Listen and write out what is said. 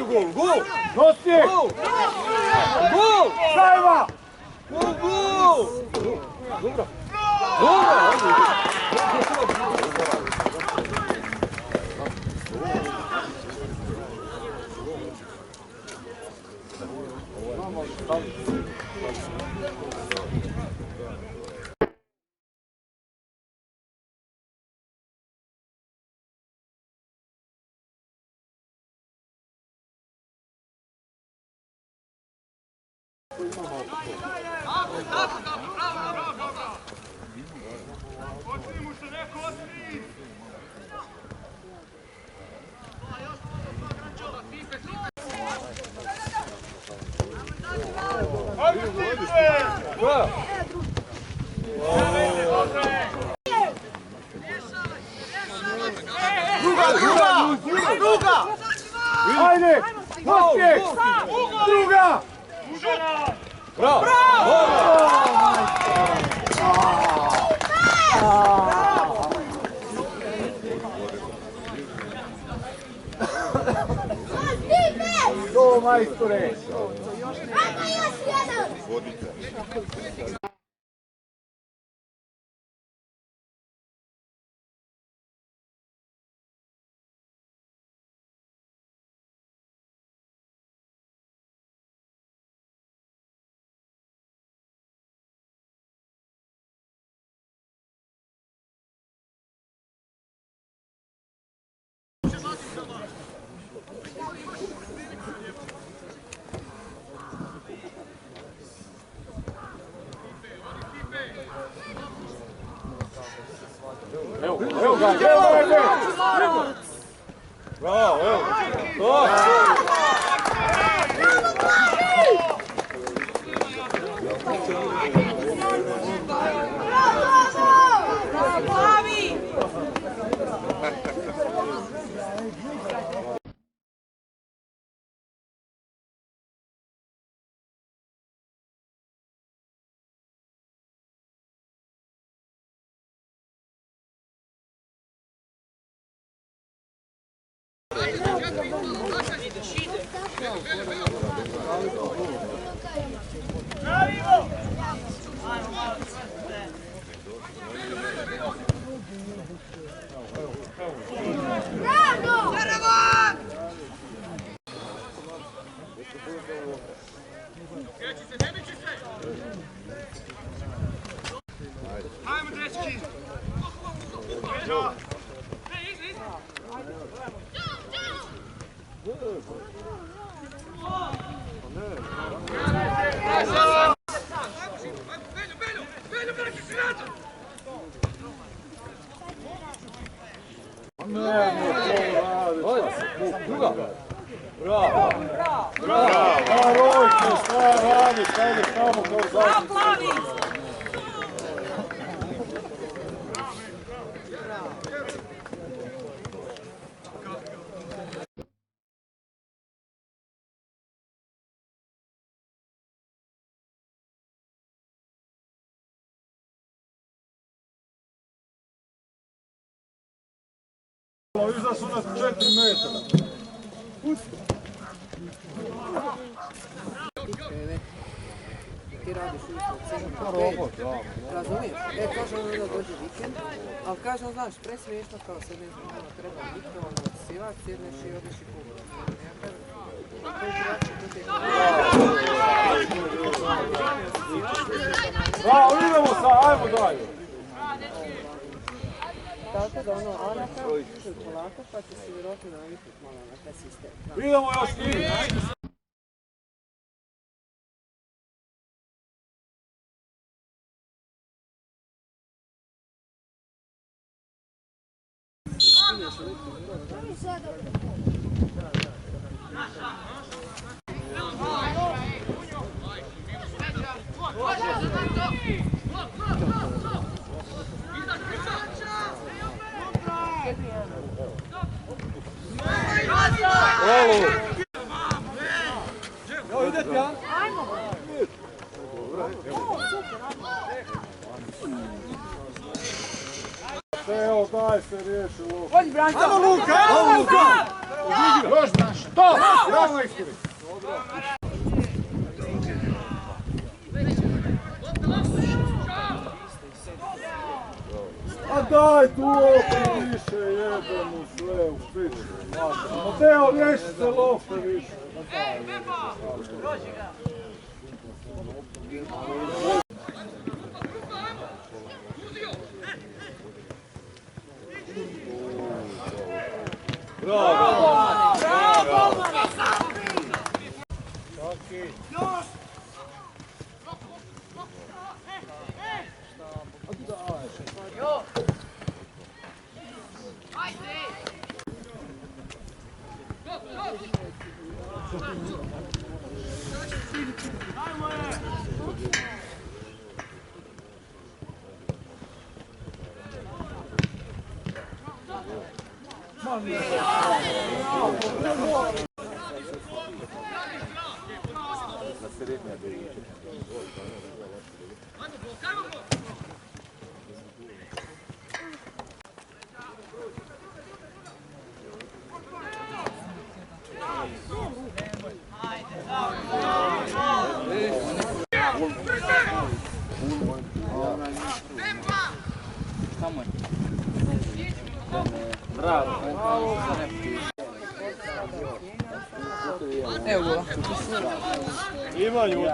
Gol, gol! Nosi! Gol! Gol! Sajma! Gol, gol! Dobro. Druga! Ajde! Pospjeh! Druga! Bravo! To, majstore! Ajmo još jedan! Evo ga, bravo, evo. Ajmo, dečki! Druga! Bravo! Bravo! Radi, stavljaj tamo kao zaštitnik. Iza su nas 4 metra. Ti radiš isto, razumiješ? Kažem da dođe vikend, ali kažem, znaš, presmiješno kao se ne znam, treba vikend, sivac, sjedneš i odiš i kupaš. Bravo, idemo sad, ajmo dalje. Tako da ono, Anaka, polako, pa će se vjerojatno naviknuti malo na taj sistem. Idemo još ti! Evo idete, Jan? Evo, daj se riješi Luka. Vodi Branko! Ajmo Luka, ajmo Luka! Još Branša, to! Bravo, iskori! A daj tu loptu više, jebem u sve, u piču. Mateo, riješi se lopte više. Bravo! Bravo! Evo gola. Ima ljudi.